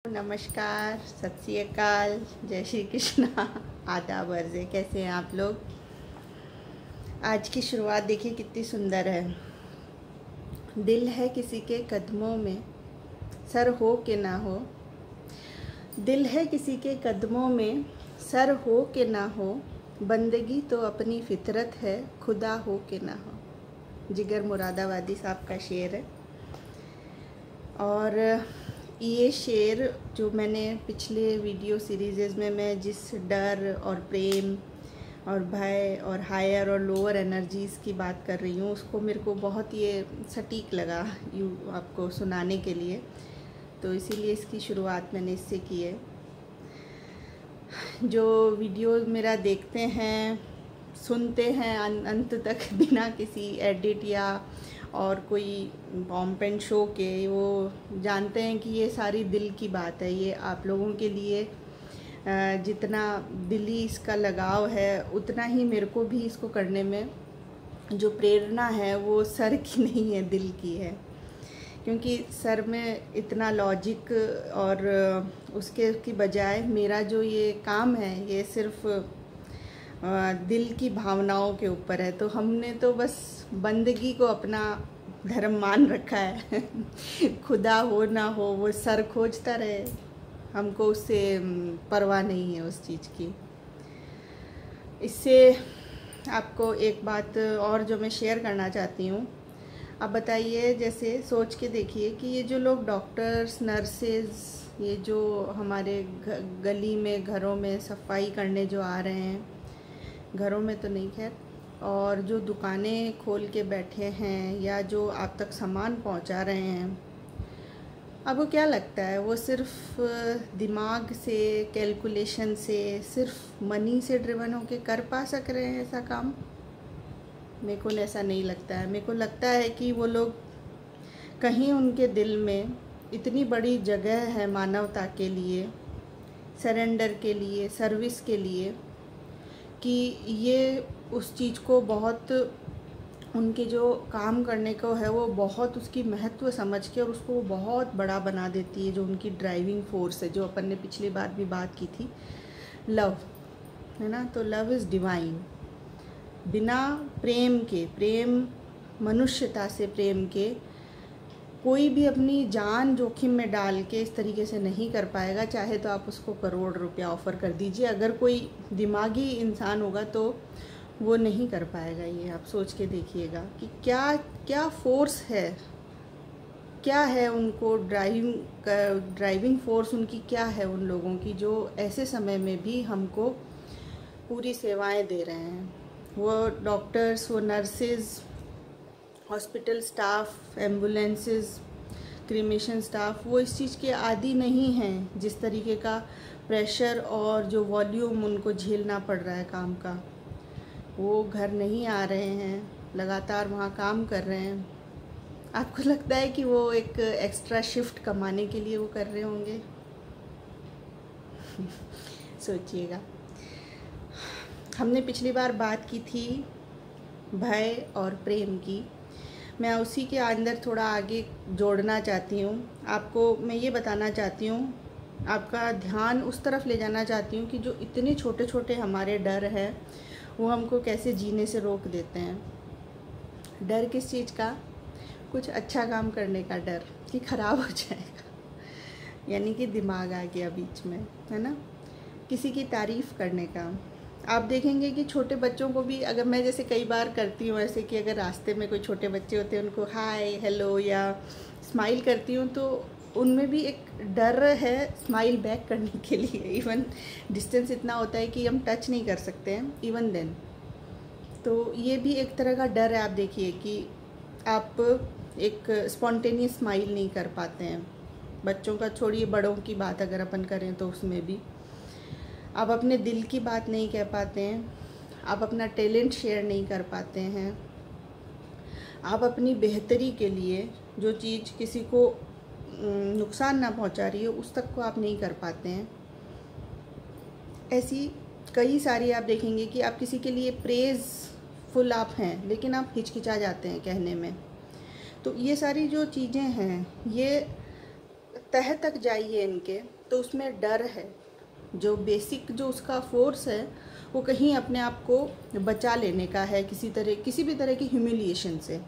नमस्कार, सत श्री अकाल, जय श्री कृष्णा, आदाब अर्ज़े। कैसे हैं आप लोग? आज की शुरुआत देखिए कितनी सुंदर है। दिल है किसी के कदमों में, सर हो के ना हो। दिल है किसी के कदमों में, सर हो के ना हो। बंदगी तो अपनी फितरत है, खुदा हो के ना हो। जिगर मुरादाबादी साहब का शेर है। और ये शेर जो मैंने पिछले वीडियो सीरीज़ में मैं जिस डर और प्रेम और भय और हायर और लोअर एनर्जीज़ की बात कर रही हूँ, उसको मेरे को बहुत ये सटीक लगा यूँ आपको सुनाने के लिए, तो इसीलिए इसकी शुरुआत मैंने इससे की है। जो वीडियो मेरा देखते हैं, सुनते हैं अंत तक बिना किसी एडिट या और कोई पॉम्प एंड शो के, वो जानते हैं कि ये सारी दिल की बात है। ये आप लोगों के लिए जितना दिली इसका लगाव है, उतना ही मेरे को भी इसको करने में जो प्रेरणा है वो सर की नहीं है, दिल की है। क्योंकि सर में इतना लॉजिक और उसके की बजाय मेरा जो ये काम है ये सिर्फ दिल की भावनाओं के ऊपर है। तो हमने तो बस बंदगी को अपना धर्म मान रखा है। खुदा हो ना हो, वो सर खोजता रहे, हमको उससे परवाह नहीं है उस चीज़ की। इससे आपको एक बात और जो मैं शेयर करना चाहती हूँ। अब बताइए, जैसे सोच के देखिए कि ये जो लोग डॉक्टर्स, नर्सेज, ये जो हमारे गली में घरों में सफाई करने जो आ रहे हैं, घरों में तो नहीं खैर, और जो दुकानें खोल के बैठे हैं या जो आप तक सामान पहुंचा रहे हैं, आपको क्या लगता है वो सिर्फ दिमाग से, कैलकुलेशन से, सिर्फ मनी से ड्रिवन होके कर पा सक रहे हैं ऐसा काम? मेरे को ऐसा नहीं लगता है। मेरे को लगता है कि वो लोग कहीं उनके दिल में इतनी बड़ी जगह है मानवता के लिए, सरेंडर के लिए, सर्विस के लिए, कि ये उस चीज़ को बहुत, उनके जो काम करने को है वो बहुत उसकी महत्व समझ के और उसको बहुत बड़ा बना देती है। जो उनकी ड्राइविंग फोर्स है, जो अपन ने पिछली बार भी बात की थी, लव है ना। तो लव इज़ डिवाइन। बिना प्रेम के, प्रेम मनुष्यता से प्रेम के, कोई भी अपनी जान जोखिम में डाल के इस तरीके से नहीं कर पाएगा। चाहे तो आप उसको करोड़ रुपया ऑफ़र कर दीजिए, अगर कोई दिमागी इंसान होगा तो वो नहीं कर पाएगा। ये आप सोच के देखिएगा कि क्या क्या फोर्स है, क्या है उनको ड्राइविंग फोर्स उनकी क्या है, उन लोगों की जो ऐसे समय में भी हमको पूरी सेवाएं दे रहे हैं। वो डॉक्टर्स, वो nurses, hospital staff, ambulances, cremation staff, वो इस चीज़ के आदी नहीं हैं। जिस तरीके का प्रेशर और जो वॉल्यूम उनको झेलना पड़ रहा है काम का, वो घर नहीं आ रहे हैं, लगातार वहाँ काम कर रहे हैं। आपको लगता है कि वो एक एक्स्ट्रा शिफ्ट कमाने के लिए वो कर रहे होंगे? सोचिएगा। हमने पिछली बार बात की थी भय और प्रेम की। मैं उसी के अंदर थोड़ा आगे जोड़ना चाहती हूँ। आपको मैं ये बताना चाहती हूँ, आपका ध्यान उस तरफ ले जाना चाहती हूँ कि जो इतने छोटे छोटे हमारे डर हैं वो हमको कैसे जीने से रोक देते हैं। डर किस चीज़ का? कुछ अच्छा काम करने का डर कि ख़राब हो जाएगा, यानी कि दिमाग आ गया बीच में, है ना। किसी की तारीफ़ करने का। आप देखेंगे कि छोटे बच्चों को भी, अगर मैं जैसे कई बार करती हूँ ऐसे कि अगर रास्ते में कोई छोटे बच्चे होते हैं उनको हाय, हेलो या स्माइल करती हूँ, तो उनमें भी एक डर है स्माइल बैक करने के लिए। इवन डिस्टेंस इतना होता है कि हम टच नहीं कर सकते हैं इवन देन। तो ये भी एक तरह का डर है। आप देखिए कि आप एक स्पॉन्टेनियस स्माइल नहीं कर पाते हैं। बच्चों का छोड़िए, बड़ों की बात अगर अपन करें तो उसमें भी आप अपने दिल की बात नहीं कह पाते हैं, आप अपना टैलेंट शेयर नहीं कर पाते हैं, आप अपनी बेहतरी के लिए जो चीज़ किसी को नुकसान ना पहुंचा रही हो उस तक को आप नहीं कर पाते हैं। ऐसी कई सारी आप देखेंगे कि आप किसी के लिए प्रेज़फुल आप हैं, लेकिन आप हिचकिचा जाते हैं कहने में। तो ये सारी जो चीज़ें हैं, ये तह तक जाइए इनके तो उसमें डर है, जो बेसिक जो उसका फोर्स है वो कहीं अपने आप को बचा लेने का है किसी भी तरह की ह्यूमिलिएशन से।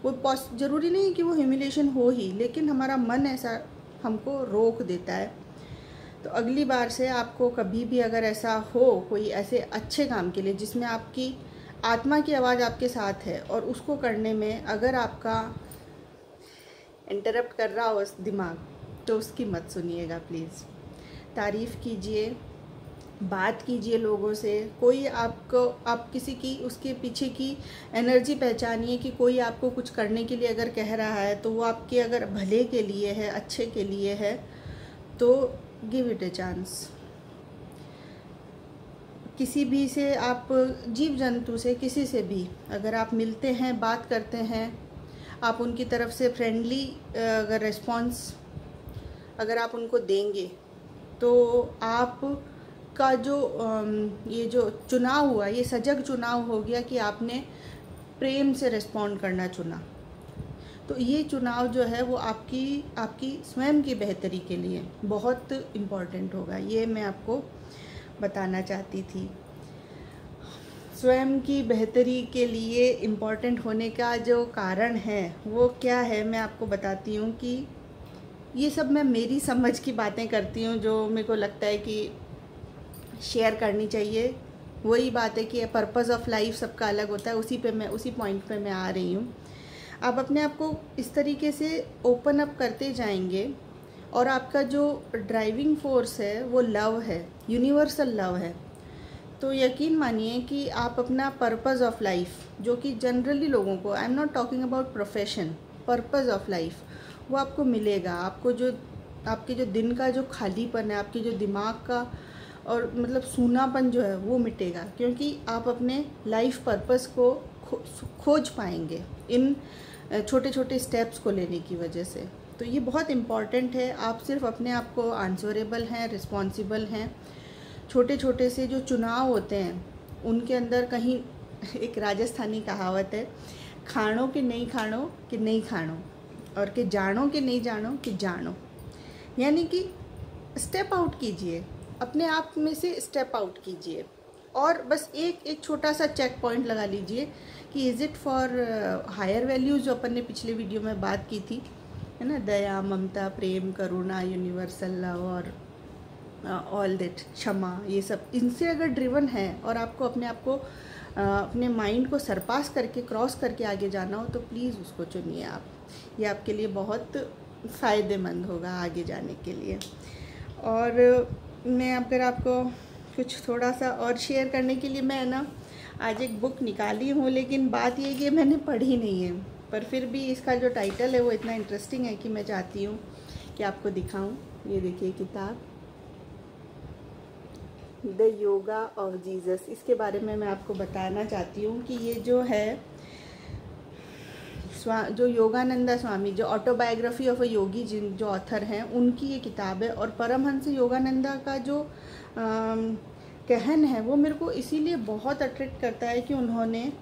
वो ज़रूरी नहीं कि वो ह्यूमिलिएशन हो ही, लेकिन हमारा मन ऐसा हमको रोक देता है। तो अगली बार से आपको कभी भी अगर ऐसा हो कोई ऐसे अच्छे काम के लिए जिसमें आपकी आत्मा की आवाज़ आपके साथ है और उसको करने में अगर आपका इंटरप्ट कर रहा हो दिमाग, तो उसकी मत सुनिएगा प्लीज़। तारीफ़ कीजिए, बात कीजिए लोगों से। कोई आप किसी की उसके पीछे की एनर्जी पहचानिए कि कोई आपको कुछ करने के लिए अगर कह रहा है तो वो आपके अगर भले के लिए है, अच्छे के लिए है, तो गिव इट ए चांस। किसी भी से आप जीव जंतु से किसी से भी अगर आप मिलते हैं, बात करते हैं, आप उनकी तरफ से फ्रेंडली अगर रिस्पॉन्स अगर आप उनको देंगे तो आप का जो ये जो चुनाव हुआ, ये सजग चुनाव हो गया कि आपने प्रेम से रिस्पॉन्ड करना चुना। तो ये चुनाव जो है वो आपकी स्वयं की बेहतरी के लिए बहुत इम्पॉर्टेंट होगा। ये मैं आपको बताना चाहती थी। स्वयं की बेहतरी के लिए इम्पॉर्टेंट होने का जो कारण है वो क्या है, मैं आपको बताती हूँ कि ये सब मैं मेरी समझ की बातें करती हूँ जो मेरे को लगता है कि शेयर करनी चाहिए। वही बात है कि पर्पस ऑफ लाइफ सबका अलग होता है, उसी पॉइंट पे मैं आ रही हूँ। आप अपने आप को इस तरीके से ओपन अप करते जाएंगे और आपका जो ड्राइविंग फोर्स है वो लव है, यूनिवर्सल लव है। तो यकीन मानिए कि आप अपना पर्पस ऑफ लाइफ, जो कि जनरली लोगों को, I am not talking about profession, purpose of life वो आपको मिलेगा। आपके जो दिन का जो खालीपन है, आपके जो दिमाग का और मतलब सूनापन जो है वो मिटेगा, क्योंकि आप अपने लाइफ पर्पस को खोज पाएंगे इन छोटे छोटे स्टेप्स को लेने की वजह से। तो ये बहुत इम्पॉर्टेंट है। आप सिर्फ अपने आप को आंसरेबल हैं, रिस्पॉन्सिबल हैं। छोटे छोटे से जो चुनाव होते हैं उनके अंदर कहीं एक राजस्थानी कहावत है, खाणों के नहीं खाणो कि नहीं खाणो, और कि जानो कि नहीं जानो कि जानो। यानी कि स्टेप आउट कीजिए, अपने आप में से स्टेप आउट कीजिए और बस एक छोटा सा चेक पॉइंट लगा लीजिए कि is it for higher values, जो अपन ने पिछले वीडियो में बात की थी, है ना, दया, ममता, प्रेम, करुणा, यूनिवर्सल लव और ऑल दैट, क्षमा, ये सब इनसे अगर ड्रिवन है और आपको अपने आप को अपने माइंड को सरपास करके क्रॉस करके आगे जाना हो तो प्लीज़ उसको चुनिए आप। ये आपके लिए बहुत फ़ायदेमंद होगा आगे जाने के लिए। और मैं अगर आपको कुछ थोड़ा सा और शेयर करने के लिए, मैं ना आज एक बुक निकाली हूँ, लेकिन बात ये कि मैंने पढ़ी नहीं है, पर फिर भी इसका जो टाइटल है वो इतना इंटरेस्टिंग है कि मैं चाहती हूँ कि आपको दिखाऊँ। ये देखिए किताब, द योगा ऑफ जीसस। इसके बारे में मैं आपको बताना चाहती हूँ कि ये जो है जो योगानंदा स्वामी, जो ऑटोबायोग्राफी ऑफ अ योगी, जो ऑथर हैं, उनकी ये किताब है। और परमहंस योगानंदा का जो कहन है वो मेरे को इसीलिए बहुत अट्रैक्ट करता है कि उन्होंने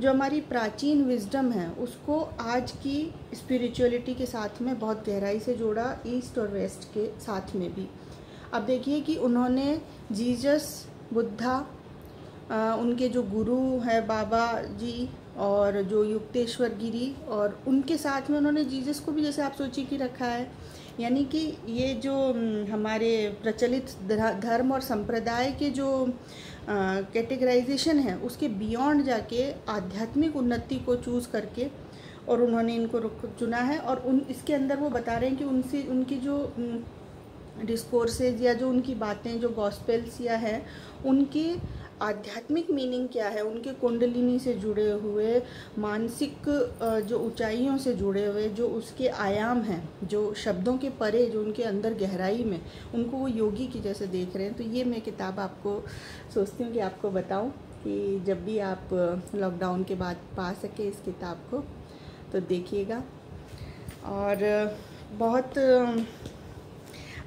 जो हमारी प्राचीन विजडम है उसको आज की स्पिरिचुअलिटी के साथ में बहुत गहराई से जोड़ा, ईस्ट और वेस्ट के साथ में भी। अब देखिए कि उन्होंने जीसस, बुद्धा, उनके जो गुरु है बाबा जी, और जो युक्तेश्वर गिरी, और उनके साथ में उन्होंने जीसस को भी जैसे आप सोचिए कि रखा है। यानी कि ये जो हमारे प्रचलित धर्म और संप्रदाय के जो कैटेगराइजेशन है उसके बियॉन्ड जाके आध्यात्मिक उन्नति को चूज़ करके और उन्होंने इनको चुना है। और इसके अंदर वो बता रहे हैं कि उनकी जो डिस्कोर्सेज या जो उनकी बातें, जो गॉस्पेल्स या है, उनके आध्यात्मिक मीनिंग क्या है, उनके कुंडलिनी से जुड़े हुए, मानसिक जो ऊंचाइयों से जुड़े हुए जो उसके आयाम हैं, जो शब्दों के परे, जो उनके अंदर गहराई में, उनको वो योगी की जैसे देख रहे हैं। तो ये मैं किताब आपको सोचती हूँ कि आपको बताऊँ कि जब भी आप लॉकडाउन के बाद पा सके इस किताब को तो देखिएगा। और बहुत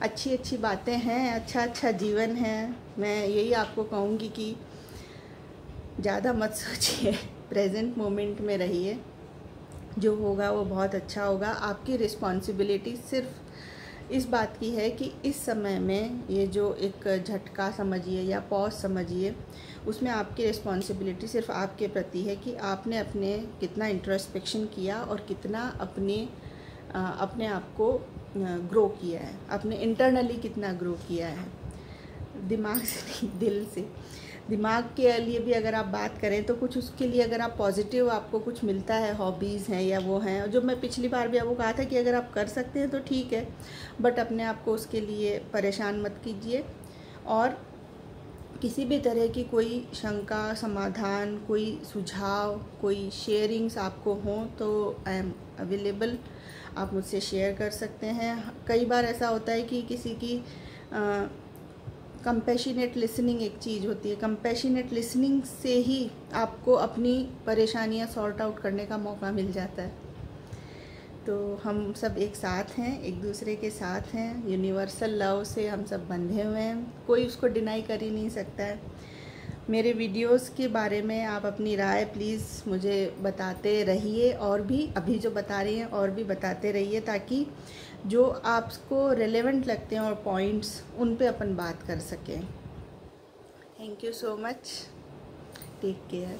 अच्छी अच्छी बातें हैं, अच्छा जीवन है। मैं यही आपको कहूँगी कि ज़्यादा मत सोचिए, प्रेजेंट मोमेंट में रहिए, जो होगा वो बहुत अच्छा होगा। आपकी रिस्पॉन्सिबिलिटी सिर्फ इस बात की है कि इस समय में ये जो एक झटका समझिए या पॉज समझिए, उसमें आपकी रिस्पॉन्सिबिलिटी सिर्फ आपके प्रति है कि आपने अपने कितना इंट्रोस्पेक्शन किया और कितना अपने आप को ग्रो किया है, अपने इंटरनली कितना ग्रो किया है, दिमाग से नहीं, दिल से। दिमाग के लिए भी अगर आप बात करें तो कुछ उसके लिए अगर आप पॉजिटिव आपको कुछ मिलता है, हॉबीज़ हैं या वो हैं, जो मैं पिछली बार भी आपको कहा था कि अगर आप कर सकते हैं तो ठीक है, बट अपने आप को उसके लिए परेशान मत कीजिए। और किसी भी तरह की कोई शंका, समाधान, कोई सुझाव, कोई शेयरिंग्स आपको हों तो आई एम अवेलेबल, आप मुझसे शेयर कर सकते हैं। कई बार ऐसा होता है कि किसी की कंपैशनेट लिसनिंग एक चीज़ होती है, कंपैशनेट लिसनिंग से ही आपको अपनी परेशानियां सॉर्ट आउट करने का मौका मिल जाता है। तो हम सब एक साथ हैं, एक दूसरे के साथ हैं, यूनिवर्सल लव से हम सब बंधे हुए हैं, कोई उसको डिनाई कर ही नहीं सकता है। मेरे वीडियोस के बारे में आप अपनी राय प्लीज़ मुझे बताते रहिए, और भी अभी जो बता रही हैं और भी बताते रहिए, ताकि जो आपको रेलेवेंट लगते हैं और पॉइंट्स, उन पे अपन बात कर सकें। Thank you so much, take care.